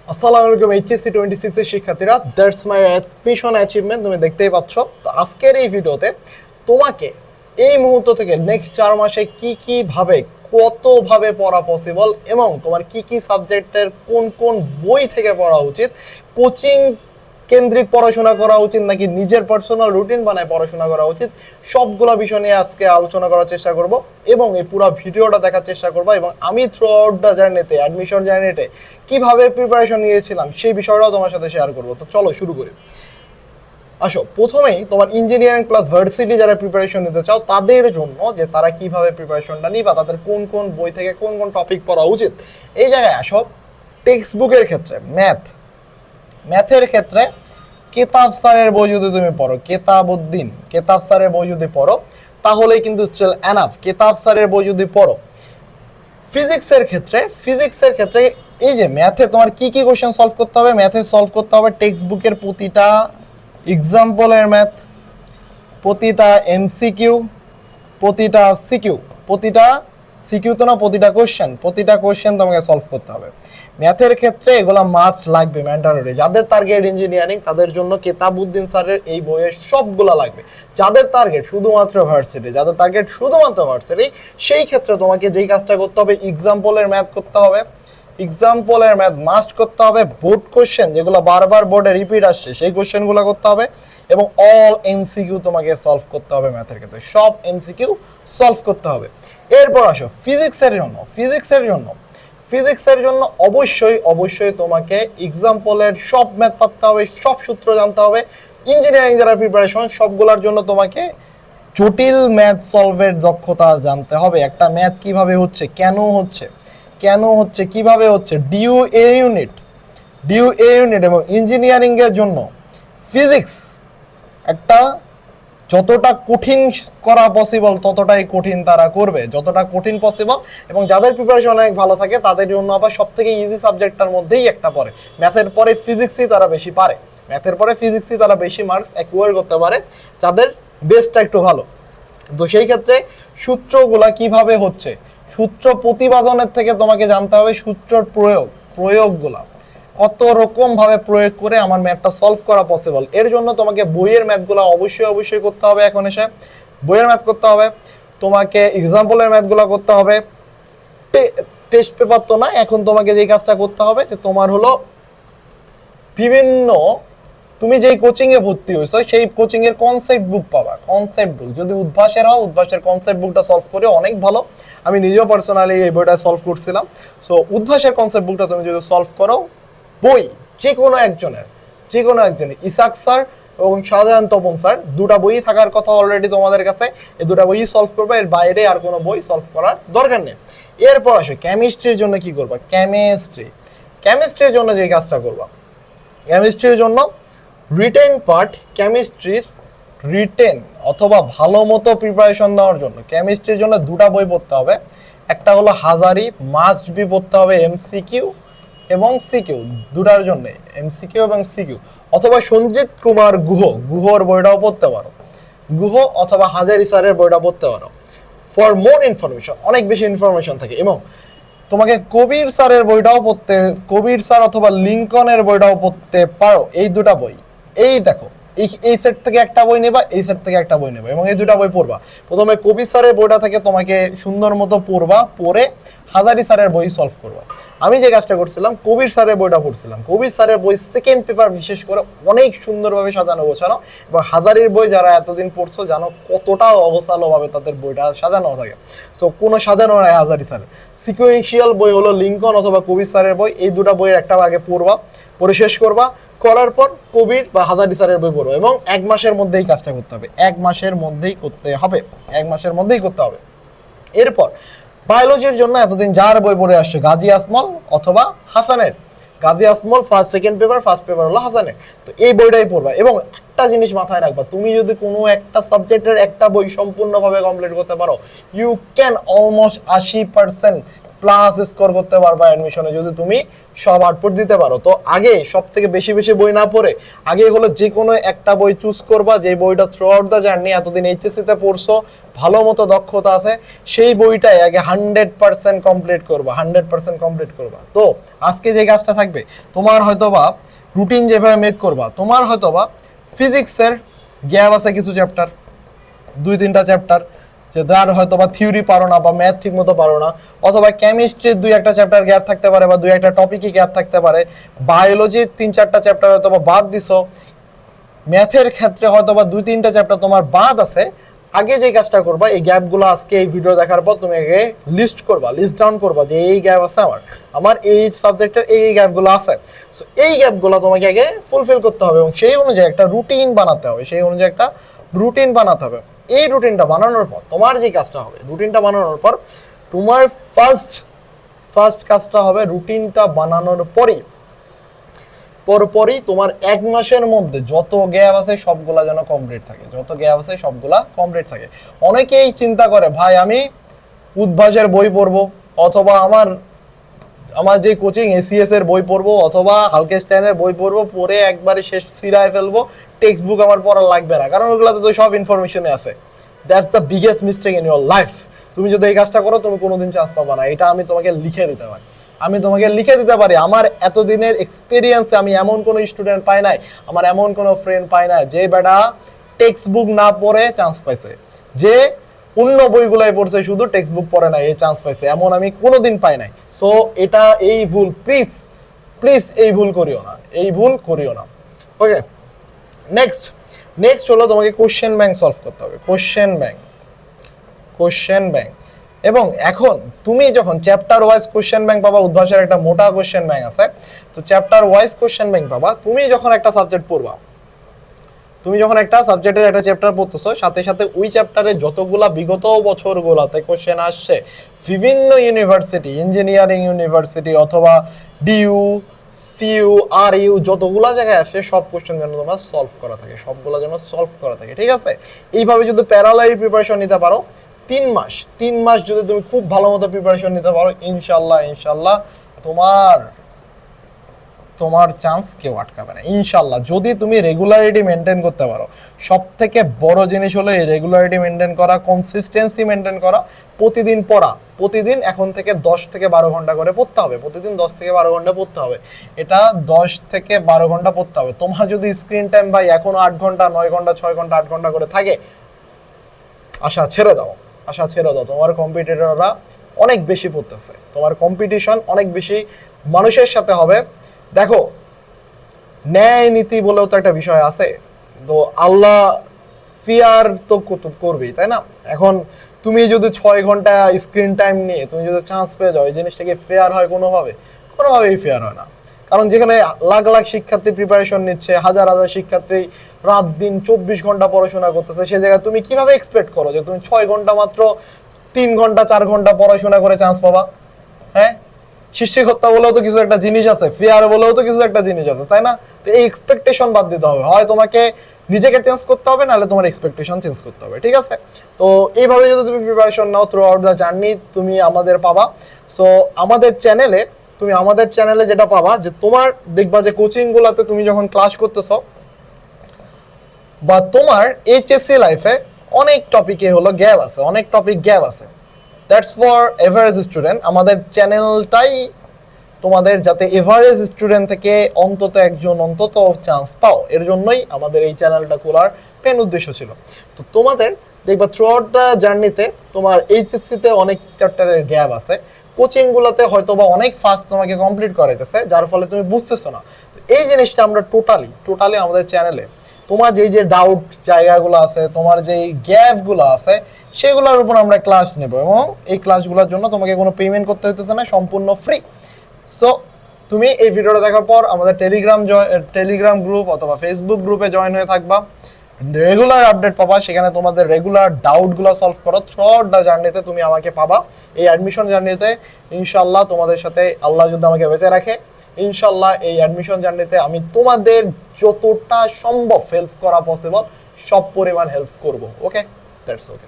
আসসালামু আলাইকুম এইচএসসি 26 এর শিক্ষার্থীরা, দ্যাটস মাই মিশন অ্যাচিভমেন্ট। তুমি দেখতেই পাচ্ছ। তো আজকের এই ভিডিওতে তোমাকে এই মুহূর্ত থেকে নেক্সট 4 মাসে কি ভাবে কতভাবে পড়া পসিবল এবং তোমার কি সাবজেক্টের কোন কোন বই থেকে পড়া উচিত, কোচিং কেন্দ্রিক পড়াশোনা করা উচিত নাকি নিজের পার্সোনাল রুটিন বানায় পড়াশোনা করা উচিত, সবগুলো বিষয় নিয়ে আজকে আলোচনা করার চেষ্টা করব এবং এই পুরো ভিডিওটা দেখার চেষ্টা করব। এবং আমি থ্রু আউট দ্য জার্নিতে, অ্যাডমিশন জার্নিতে কিভাবে প্রিপারেশন নিয়েছিলাম সেই বিষয়টাও তোমার সাথে শেয়ার করব। তো চলো শুরু করি। আসো, প্রথমেই তোমার ইঞ্জিনিয়ারিং প্লাস ভার্সিটি যারা প্রিপারেশন নিতে চাও তাদের জন্য যে তারা কিভাবে প্রিপারেশনটা নিবা, তাদের কোন কোন বই থেকে কোন কোন টপিক পড়া উচিত। এই জায়গায় আসো, টেক্সট বুকের ক্ষেত্রে ম্যাথের ক্ষেত্রে কেতাব স্যারের বই যদি তুমি পড়ো, কেতাব স্যারের বই যদি পড়ো তাহলেই কিন্তু স্টিল এনাফ। কেতাব স্যারের বই যদি পড়ো। ফিজিক্সের ক্ষেত্রে এই যে ম্যাথে তোমার কি কোশ্চেন সলভ করতে হবে, ম্যাথে সলভ করতে হবে টেক্সট বুকের প্রতিটা এক্সাম্পলের ম্যাথ, প্রতিটা এমসিকিউ, প্রতিটা সিকিউ তো না, প্রতিটা কোশ্চেন তোমাকে সলভ করতে হবে। ম্যাথের ক্ষেত্রে এগুলা মাস্ট লাগবে, ম্যান্ডাটরি। যাদের টার্গেট ইঞ্জিনিয়ারিং তাদের জন্য কেতাবউদ্দিন স্যারের এই বইয়ের সবগুলা লাগবে। যাদের টার্গেট শুধুমাত্র ভার্সিটি, সেই ক্ষেত্রে তোমাকে যেই কাজটা করতে হবে, এক্সাম্পলের ম্যাথ করতে হবে, এক্সাম্পলের ম্যাথ মাস্ট করতে হবে। বোর্ড কোশ্চেন যেগুলো বারবার বোর্ডে রিপিট আসছে সেই কোশ্চেনগুলো করতে হবে এবং অল এমসিকিউ তোমাকে সলভ করতে হবে। ম্যাথের ক্ষেত্রে সব এমসিকিউ সলভ করতে হবে। এরপর আসো ফিজিক্সের জন্য অবশ্যই তোমাকে এক্সাম্পলের সব ম্যাথ পারতে হবে, সব সূত্র জানতে হবে। ইঞ্জিনিয়ারিং যারা প্রিপারেশন সবগুলোর জন্য তোমাকে জটিল ম্যাথ সলভের দক্ষতা জানতে হবে। একটা ম্যাথ কিভাবে হচ্ছে, কেন হচ্ছে, কিভাবে হচ্ছে, ডিউ এ ইউনিট এবং ইঞ্জিনিয়ারিং এর জন্য ফিজিক্স একটা যতটা কঠিন করা পসিবল ততটাই কঠিন তারা করবে, যতটা কঠিন পসিবল। এবং যাদের প্রিপারেশন অনেক ভালো থাকে তাদের জন্য আবার সব থেকে ইজি সাবজেক্টটার মধ্যেই একটা পড়ে। ম্যাথের পরে ফিজিক্সই তারা বেশি মার্কস অ্যাকুয়ার করতে পারে, যাদের বেসটা একটু ভালো। তো সেই ক্ষেত্রে সূত্রগুলা কিভাবে হচ্ছে, সূত্র প্রতিপাদনের থেকে তোমাকে জানতে হবে সূত্রর প্রয়োগগুলা কত রকম ভাবে প্রয়োগ করে আমার ম্যাথটা সলভ করা পসিবল। এর জন্য তোমাকে বইয়ের ম্যাথগুলো অবশ্যই করতে হবে। এখন এসে বইয়ের ম্যাথ করতে হবে, তোমাকে এক্সাম্পলের ম্যাথগুলো করতে হবে। টেস্ট পেপার তো না, এখন তোমাকে যেই কাজটা করতে হবে যে তোমার হলো বিভিন্ন, তুমি যেই কোচিং এ ভর্তি হয়েছো সেই কোচিং এর কনসেপ্ট বুক পাবা। যদি উদ্ভাসের কনসেপ্ট বুকটা সলভ করে অনেক ভালো। আমি নিজেও পার্সোনালি এই বইটা সলভ করছিলাম। সো উদ্ভাসের কনসেপ্ট বুকটা তুমি যদি সলভ করো, বই যে কোনো একজনের ইসাক স্যার এবং শাহজাহান তপন স্যার দুটা বই থাকার কথা অলরেডি তোমাদের কাছে। এই দুটা বই সলভ করবে, এর বাইরে আর কোনো বই সলভ করার দরকার নেই। এরপর আসে কেমিস্ট্রির জন্য কি করবা। কেমিস্ট্রির জন্য যে কাজটা করবা, কেমিস্ট্রির জন্য রিটেন পার্ট, রিটেন অথবা ভালো মতো প্রিপারেশন দেওয়ার জন্য কেমিস্ট্রির জন্য দুটা বই পড়তে হবে। একটা হলো হাজারি, মাস্ট বি পড়তে হবে এমসিকিউ এবং সিকিউ, দুটার জন্য এমসিকিউ এবং সিকিউ। অথবা সঞ্জিত কুমার গুহর বইটাও পড়তে পারো, গুহ অথবা হাজারি স্যারের বইটা পড়তে পারো। ফর মোর ইনফরমেশন, অনেক বেশি ইনফরমেশন থাকে। এবং তোমাকে কবির স্যার অথবা লিঙ্কনের বইটাও পড়তে পারো। এই দুটা বই, এই দেখো, এই সেট থেকে একটা বই নেবা, এই সেট থেকে একটা বই নেবা এবং এই দুটা বই পড়বা। প্রথমে কবির স্যারের বইটা থেকে তোমাকে সুন্দর মতো পড়বা, পড়ে হাজারি স্যারের বই সলভ করবা। আমি যে কাজটা করছিলাম, কবির স্যারের বইটা পড়ছিলাম। কবির স্যারের বই সেকেন্ড পেপার বিশেষ করে অনেক সুন্দরভাবে সাজানো গোছানো, এবং হাজারির বই যারা এতদিন পড়ছো জানো কতটা অবসালোভাবে তাদের বইটা সাজানো থাকে। সো কোনো সাজানো নাই হাজারি স্যারের। সিকুয়েন্সিয়াল বই হলো লিঙ্কন অথবা কবির স্যারের বই। এই দুটা বইয়ের একটা আগে পড়ে শেষ করবা, করার পর কবির বা হাজারি স্যারের বই পড়বো এবং 1 মাসের মধ্যেই কাজটা করতে হবে। 1 মাসের মধ্যেই করতে হবে। এরপর বায়োলজির জন্য এতদিন যার বই পড়ে আসছে গাজী আজমল অথবা হাসানের, সেকেন্ড পেপার, ফার্স্ট পেপার হলো হাসানের। তো এই বইটাই পড়বা এবং একটা জিনিস মাথায় রাখবা, তুমি যদি কোনো একটা সাবজেক্টের একটা বই সম্পূর্ণভাবে কমপ্লিট করতে পারো, you can almost 80% plus score করতে পারবা অ্যাডমিশনে যদি তুমি সব আউটপুট দিতে পারো। তো আগে সব থেকে বেশি বেশি বই না পড়ে আগে হলো যে কোনো একটা বই চুজ করবা, যে বইটা থ্রু আউট দ্য জার্নি এতদিন এইচএসসিতে পড়ছো, ভালো মতো দক্ষতা আছে, সেই বইটাই আগে 100% কমপ্লিট করবা, 100% কমপ্লিট করবা। তো আজকে যে কাজটা থাকবে, তোমার হয়তোবা রুটিন যেভাবে মেক করবা, তোমার হয়তোবা ফিজিক্সের গ্যাপ আছে কিছু চ্যাপ্টার, 2-3টা চ্যাপ্টার যে যার হয়তো বা থিওরি পারো না বা ম্যাথ ঠিক মতো পারো না, অথবা কেমিস্ট্রির 2-1টা চ্যাপ্টার গ্যাপ থাকতে পারে বা 2-1টা টপিকই গ্যাপ থাকতে পারে, বায়োলজির 3-4টা চ্যাপ্টার হয়তো বা বাদ দিছো, ম্যাথের ক্ষেত্রে হয়তো বা 2-3টা চ্যাপ্টার তোমার বাদ আছে। আগে যে কাজটা করবা, এই গ্যাপগুলো আজকে এই ভিডিও দেখার পর তুমি আগে লিস্ট করবা, লিস্ট ডাউন করবা যে এই গ্যাপ আছে আমার এই সাবজেক্টের এই গ্যাপগুলো আছে। সো এই গ্যাপগুলো তোমাকে আগে ফুলফিল করতে হবে এবং সেই অনুযায়ী একটা রুটিন বানাতে হবে, সেই অনুযায়ী একটা রুটিন বানাতে হবে। এই রুটিনটা বানানোর পর তোমার যে কাজটা হবে, রুটিনটা বানানোর পর তোমার ফার্স্ট কাজটা হবে রুটিনটা বানানোর পরপরই তোমার 1 মাসের মধ্যে যত গ্যাপ আছে সবগুলা যেন কমপ্লিট থাকে, যত গ্যাপ আছে সবগুলা কমপ্লিট থাকে। অনেকেই চিন্তা করে ভাই আমি উদ্ভাসের বই পড়বো, অথবা আমার যে কোচিং এসিএস এর বই পড়বো, অথবা হালকেস্টাইনের বই পড়বো, পড়ে একবারে শেষ সিরায় ফেলবো, টেক্সট বুক আমার পড়া লাগবে না, কারণ ওগুলোতে তো সব ইনফরমেশনে আছে। That's the biggest mistake in your life. তুমি যদি এই কাজটা করো তুমি কোনোদিন চান্স পাবা না, এটা আমি তোমাকে লিখে দিতে পারি, আমার এতদিনের এক্সপিরিয়েন্সে আমি এমন কোনো স্টুডেন্ট পাই নাই, আমার এমন কোনো ফ্রেন্ড পাই নাই যে বেটা টেক্সট বুক না পড়ে চান্স পাইছে, যে অন্য বইগুলাই পড়ছে শুধু টেক্সট বুক পড়ে নাই এই চান্স পাইছে, এমন আমি কোনোদিন পাই নাই। সো এটা এই ভুল, প্লিজ এই ভুল করিও না। ওকে, নেক্সট হলো তোমাকে কোশ্চেন ব্যাংক সলভ করতে হবে, কোশ্চেন ব্যাংক। এবং এখন তুমি যখন চ্যাপ্টার ওয়াইজ কোশ্চেন ব্যাংক পাবা, উদ্ভাসের একটা মোটা কোশ্চেন ব্যাংক আছে, তো চ্যাপ্টার ওয়াইজ কোশ্চেন ব্যাংক পাবা। তুমি যখন একটা সাবজেক্ট পড়বা, তুমি যখন একটা সাবজেক্টের একটা চ্যাপ্টার পড়তেছো, সাথে সাথে ওই চ্যাপ্টারে যতগুলা বিগত বছরগুলোতে কোশ্চেন আসছে বিভিন্ন ইউনিভার্সিটি, ইঞ্জিনিয়ারিং ইউনিভার্সিটি অথবা ডিইউ, সিইউ, আরইউ, যতগুলা জায়গায় আসে সব কোশ্চেন যেন তোমার সলভ করা থাকে, সবগুলা যেন সলভ করা থাকে, ঠিক আছে? এইভাবে যদি প্যারালালি প্রিপারেশন নিতে পারো 3 মাস যদি তুমি খুব ভালো মতো প্রিপারেশন নিতে পারো, ইনশাল্লাহ তোমার চান্স কেউ আটকাবে না ইনশাল্লাহ, যদি তুমি রেগুলারিটি মেনটেন করতে পারো। সব থেকে বড় জিনিস হলো এই রেগুলারিটি মেনটেন করা, কনসিস্টেন্সি মেনটেন করা, প্রতিদিন পড়া, প্রতিদিন এখন থেকে 10 থেকে 12 ঘন্টা করে পড়তে হবে, প্রতিদিন 10 থেকে 12 ঘন্টা পড়তে হবে, এটা 10 থেকে 12 ঘন্টা পড়তে হবে। তোমার যদি স্ক্রিন টাইম ভাই এখনো 8 ঘন্টা 9 ঘন্টা 6 ঘন্টা 8 ঘন্টা করে থাকে, আশা ছেড়ে দাও, তোমার কম্পিটিটররা অনেক বেশি পড়তেছে, তোমার কম্পিটিশন অনেক বেশি মানুষের সাথে হবে। দেখো, ন্যায় নীতি বলেও তো একটা বিষয় আছে, তো আল্লাহ ফিয়ার তো করবেই, তাই না? এখন তুমি যদি 6 ঘন্টা স্ক্রিন টাইম নিয়ে তুমি যদি চান্স পেয়ে যাও, এই জিনিসটাকে ফেয়ার হয় কোনোভাবেই ফেয়ার হয় না। কারণ যেখানে লাখ লাখ শিক্ষার্থী প্রিপারেশন নিচ্ছে, হাজার হাজার শিক্ষার্থী রাত দিন 24 ঘন্টা পড়াশোনা করতেছে, সে জায়গায় তুমি কিভাবে এক্সপেক্ট করো যে তুমি 6 ঘন্টা মাত্র 3 ঘন্টা 4 ঘন্টা পড়াশোনা করে চান্স পাবা? হ্যাঁ, সৃষ্টিকর্তা বলেও তো কিছু একটা জিনিস আছে, ফেয়ার বলেও তো কিছু একটা জিনিস আছে, তাই না? তো এই এক্সপেকটেশন বাদ দিতে হবে, হয় তোমাকে নিজেকে চেঞ্জ করতে হবে, নাহলে তোমার এক্সপেকটেশন চেঞ্জ করতে হবে, ঠিক আছে? তো এইভাবে যদি তুমি preparation now through out the journey, তুমি আমাদের পাবা। সো আমাদের চ্যানেলে যেটা পাবা, যে তোমার দেখবা যে কোচিং গুলাতে তুমি যখন ক্লাস করতেছো বা তোমার এইচএসসি লাইফে অনেক টপিকে হলো গ্যাপ আছে, অনেক টপিক গ্যাপ আছে। That's for average student. আমাদের চ্যানেলটাই তোমাদের যাতে এভারেজ স্টুডেন্ট থেকে অন্তত একজন অন্তত চান্স পাও, এর জন্যই আমাদের এই চ্যানেলটা খোলার মেন উদ্দেশ্য ছিল। তো তোমাদের দেখবা থ্রু আউট দ্য জার্নিতে তোমার এইচএসসিতে অনেক চ্যাপ্টারের গ্যাপ আছে, কোচিংগুলোতে হয়তো বা অনেক ফাস্ট তোমাকে কমপ্লিট করাইতেছে, যার ফলে তুমি বুঝতেছো না। তো এই জিনিসটা আমরা টোটালি আমাদের চ্যানেলে তোমার যে ডাউট জায়গাগুলো আছে, তোমার যেই গ্যাপগুলো আছে, সেগুলোর উপর আমরা ক্লাস নেব, এবং এই ক্লাসগুলোর জন্য তোমাকে কোনো পেমেন্ট করতে হইতেছে না, সম্পূর্ণ ফ্রি। সো তুমি এই ভিডিওটা দেখার পর আমাদের টেলিগ্রাম গ্রুপ অথবা ফেসবুক গ্রুপে জয়েন হয়ে থাকবা, রেগুলার আপডেট পাবা, সেখানে তোমাদের রেগুলার ডাউটগুলো সলভ করো। থ্রু আউট দ্য জার্নিতে তুমি আমাকে পাবা, এই অ্যাডমিশন জার্নিতে ইনশাল্লাহ তোমাদের সাথে আল্লাহ যদি আমাকে বেঁচে রাখে, ইনশাল্লাহ এই অ্যাডমিশন জার্নিতে আমি তোমাদের যতটা সম্ভব হেল্প করা পসিবল সব পরিমাণ হেল্প করব। ওকে, দ্যাটস ওকে।